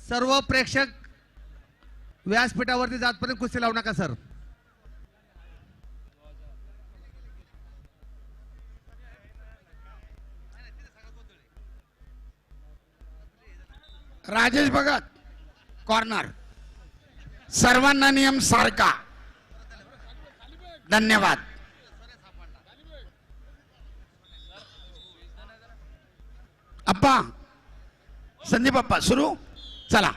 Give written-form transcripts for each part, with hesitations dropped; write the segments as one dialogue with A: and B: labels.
A: सर्व प्रेक्षक व्यासपीठावरती जातपर्यंत कुस्ती लावू नका सर.
B: राजेश भगत कॉर्नर. सर्वांना नियम सारखा. धन्यवाद. अप्पा संदीप अप्पा सुरू. चला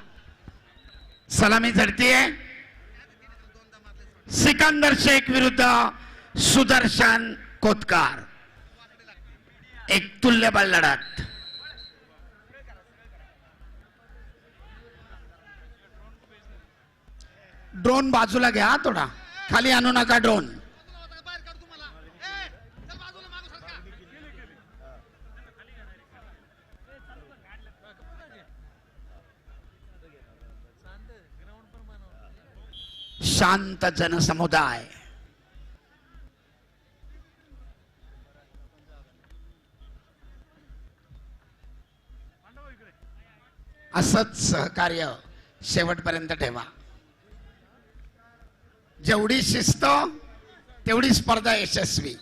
B: सलामी झडतीये. सिकंदर शेख विरुद्ध सुदर्शन कोतकर. एक तुल्यबळ लढत. ड्रोन बाजूला घ्या. थोडा खाली आणू नका ड्रोन. शांत जनसमुदाय. असंच सहकार्य शेवटपर्यंत ठेवा. जेवढी शिस्त तेवढी स्पर्धा यशस्वी.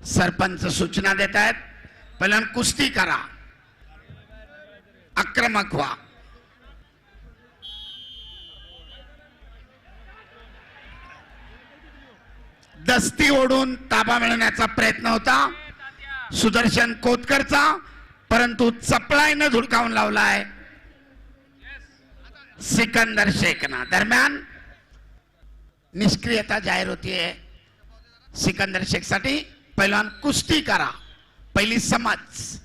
B: सरपंच सूचना देत आहेत. पहिल्या कुस्ती करा. आक्रमक व्हा. दस्ती ओढून ताबा मिळवण्याचा प्रयत्न होता सुदर्शन कोतकरचा, परंतु चपळाईनं धुडकावून लावलाय सिकंदर शेखना. दरम्यान निष्क्रियता जाहीर होतीये सिकंदर शेख साठी. पहिलवान कुस्ती करा. पहिली समज.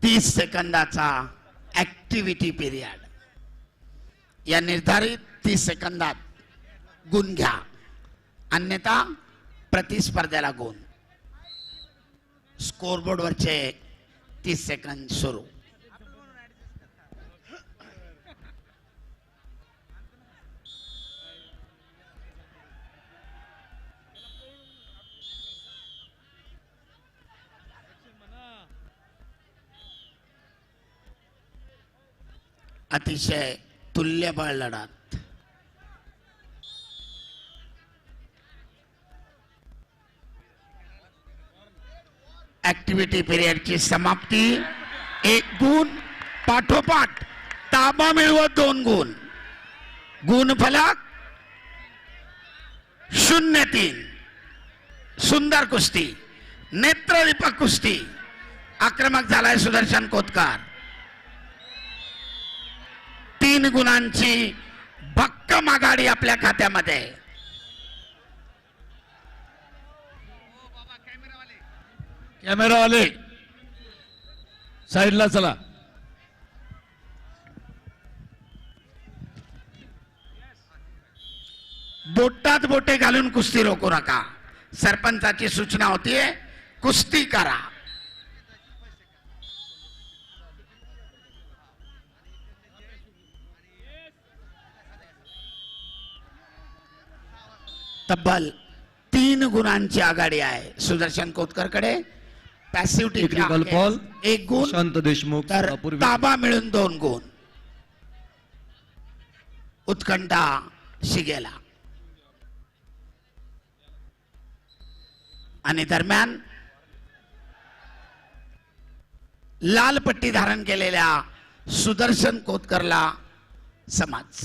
B: तीस सेकंदाचा ऍक्टिव्हिटी पिरियड. या निर्धारित 30 सेकंदात गुण घ्या, अन्यथा प्रतिस्पर्ध्याला गुण. स्कोरबोर्ड वरचे 30 सेकंद सुरू. अतिशय तुल्यबळ लढत. ऍक्टिव्हिटी पिरियडची समाप्ती. एक गुण पाठोपाठ ताबा मिळवत 2 गुण. गुणफलक 0-3. सुंदर कुस्ती. नेत्रदीपक कुस्ती. आक्रमक झालाय सुदर्शन कोतकर. 3 गुणांची भक्कम आघाडी आपल्या खात्यामध्ये.
C: कॅमेरावाले साईडला चला.
B: बोटात बोटे घालून कुस्ती रोखू नका. सरपंचाची सूचना होतीये कुस्ती करा. तब्बल 3 गुणांची आघाडी आहे सुदर्शन कोतकर कडे. पॅसिव्ह
C: टेक्निकल फॉल
B: 1 गुण.
C: शांत देशमुख.
B: तर ताबा मिळून 2 गुण. उत्कंठा शिगेला. आणि दरम्यान लाल पट्टी धारण केलेल्या सुदर्शन कोतकरला समाज.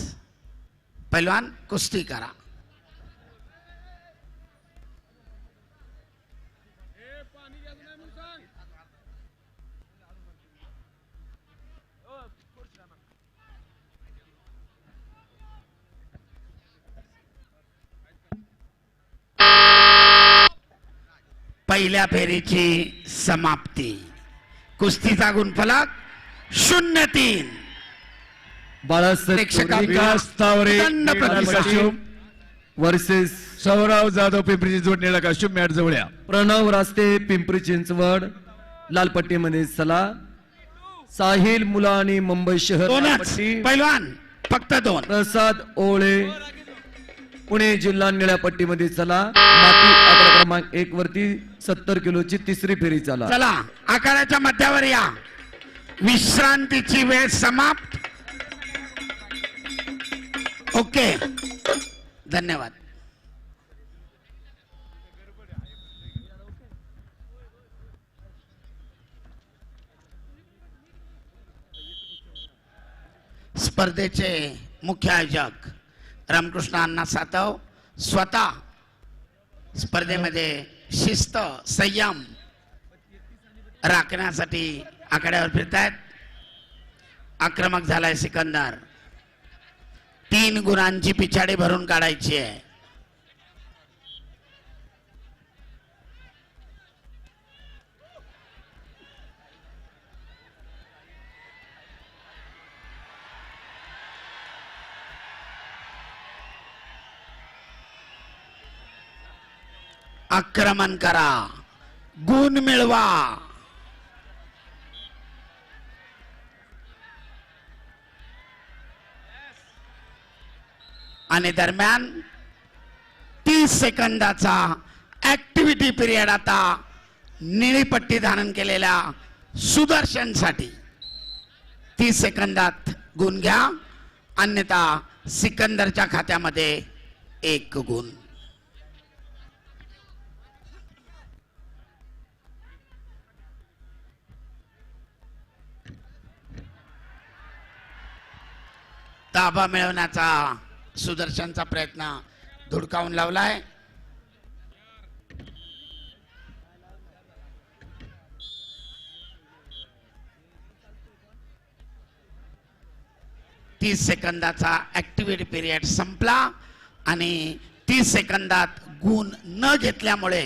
B: पहिलवान कुस्ती करा. पहिल्या फेरीची समाप्ती. कुस्तीचा गुणफलक 0-3.
C: बाळासाहेब
B: प्रेक्षकांचा
C: विकास तावरे
B: दंड
C: निळा
B: प्रतिसाद.
C: कास्ट्यूम
D: वर्सेस
C: सौरव जाधव पिंपरी चिंचवड निळा कास्ट्यूम मॅट जवळ या.
D: प्रणव रास्ते पिंपरी चिंचवड लालपट्टीमध्ये चला. साहिल मुलानी मुंबई शहर
B: दोनच
D: लालपट्टी.
B: पैलवान, फक्त 2.
D: प्रसाद ओळे पुणे जिल्हा निळ्या पट्टीमध्ये चला. माती आकडा क्रमांक 1 वरती 70 किलोची तिसरी फेरी चला.
B: चला आखाड्याच्या मध्यावर या. विश्रांतीची वेळ समाप्त. ओके, धन्यवाद. स्पर्धेचे मुख्य आयोजक रामकृष्ण अण्णा सातव स्वतः स्पर्धेमध्ये शिस्त संयम राखण्यासाठी आखाड्यावर फिरतायत. आक्रमक झालाय सिकंदर. 3 गुणांची पिछाडी भरून काढायची आहे. आक्रमण करा, गुण मिळवा. आणि दरम्यान 30 सेकंदाचा ऍक्टिव्हिटी पिरियड आता निळी पट्टी धारण केलेल्या सुदर्शनसाठी. 30 सेकंदात गुण घ्या, अन्यथा सिकंदरच्या खात्यामध्ये 1 गुण. ताबा मिळवण्याचा सुदर्शनचा प्रयत्न धुडकावून लावलाय. तीस सेकंदाचा ऍक्टिव्हिटी पिरियड संपला आणि 30 सेकंदात गुण न घेतल्यामुळे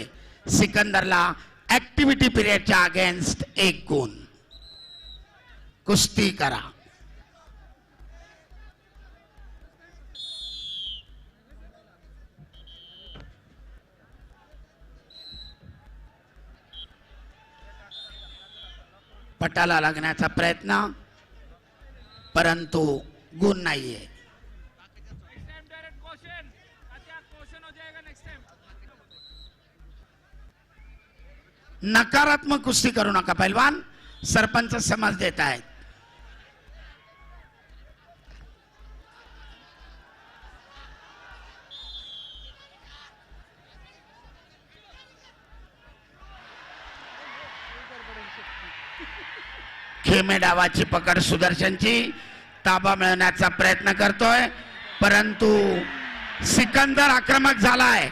B: सिकंदरला ऍक्टिव्हिटी पिरियडच्या अगेन्स्ट 1 गुण. कुस्ती करा. पटाला लागण्याचा प्रयत्न, परंतु गुण नाहीये. नकारात्मक कुस्ती करू नका पैलवान. सरपंच समज देत आहेत. खेमे डावाची पकड सुदर्शनची. ताबा मिळवण्याचा प्रयत्न करतोय, परंतु सिकंदर आक्रमक झालाय.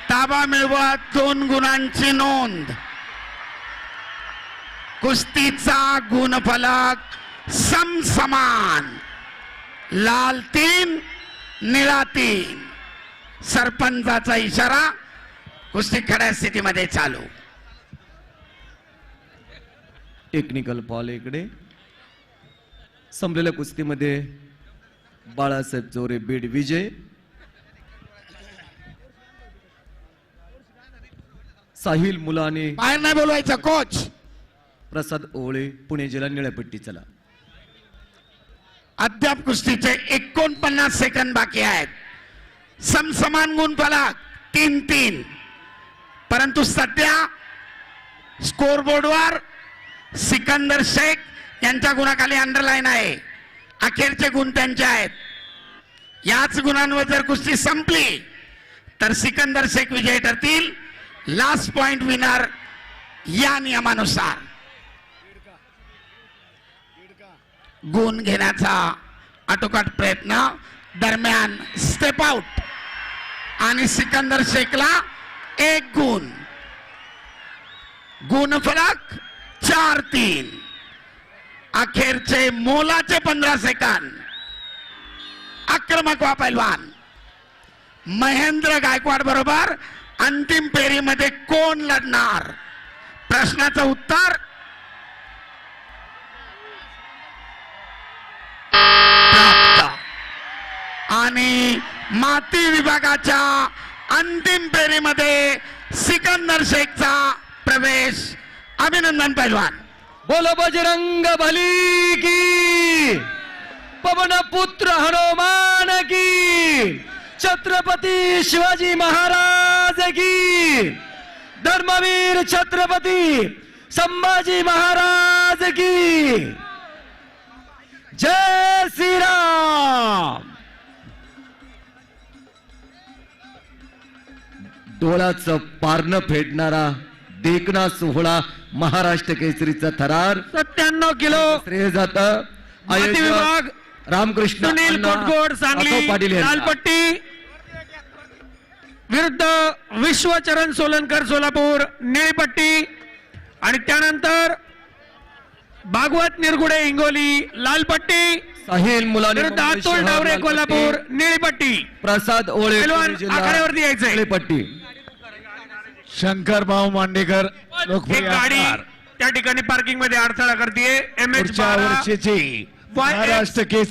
B: ताबा मिळवत 2 गुणांची नोंद. कुस्तीचा गुणफलक समसमान. लाल 3 निळा 3. सरपंचाचा इशारा. कुस्ती खड्या स्थितीमध्ये चालू.
D: टेक्निकल फॉल इकडे. संपलेल्या कुस्तीमध्ये बाळासाहेब जोरे बीड विजय. साहिल मुलाने
B: बाहेर नाही बोलवायचं कोच.
D: प्रसाद ओळे पुणे जिल्हा निळ्यापट्टी चला.
B: अद्याप कुस्तीचे 49 सेकंद बाकी आहेत. समसमान गुणफलक 3-3. परंतु सध्या स्कोरबोर्डवर सिकंदर शेख यांच्या गुणाखाली अंडरलाईन आहे. अखेरचे गुण त्यांचे आहेत. याच गुणांवर जर कुस्ती संपली तर सिकंदर शेख विजयी ठरतील. लास्ट पॉइंट विनर या नियमानुसार. गुण घेण्याचा आटोकाट प्रयत्न. दरम्यान स्टेप आउट आणि सिकंदर शेखला 1 गुण. गुणफलक 4-3. अखेरचे मोलाचे 15 सेकंद. आक्रमक वा पैलवान. महेंद्र गायकवाड बरोबर अंतिम फेरीमध्ये कोण लढणार? प्रश्नाचं उत्तर आणि माती विभागाच्या अंतिम फेरीमध्ये सिकंदर शेखचा प्रवेश. अभिनंदन पैलवान.
D: बोलो बजरंग बली की, पवन पुत्र हनुमान की, छत्रपती शिवाजी महाराज की, धर्मवीर छत्रपती संभाजी महाराज की, जय श्री राम. डोळ्याचं पारणं फेडणारा देखणा सोहळा महाराष्ट्र केसरीचा थरार
E: 97 किलो
D: श्रेय जात
E: माती विभाग
D: रामकृष्ण
E: सुनील
D: अण्णा
E: कोटगोड सांगली
D: राघव पाटील यांचा.
E: लालपट्टी विरुद्ध विश्वचरण सोलनकर सोलापूर निळीपट्टी. आणि त्यानंतर भागवत निरगुडे हिंगोली लालपट्टी
D: साहिल मुलानी
E: विरुद्ध
D: मुंबई
E: अतुल
D: शहर
E: डावरे
D: लालपट्टी.
E: कोल्हापूर निळीपट्टी.
D: प्रसाद ओळे
E: पैलवान
D: पुणे जिल्हा
E: आखाड्यावरती यायचंय.
D: निळीपट्टी.
C: शंकर भाऊ मांडेकर
E: एक
C: लोकप्रिय
E: गाडी
C: आमदार.
E: त्या ठिकाणी पार्किंग मध्ये अडथळा करते. MH
C: पुढच्या
E: 12
C: वर्षीची महाराष्ट्र केसरी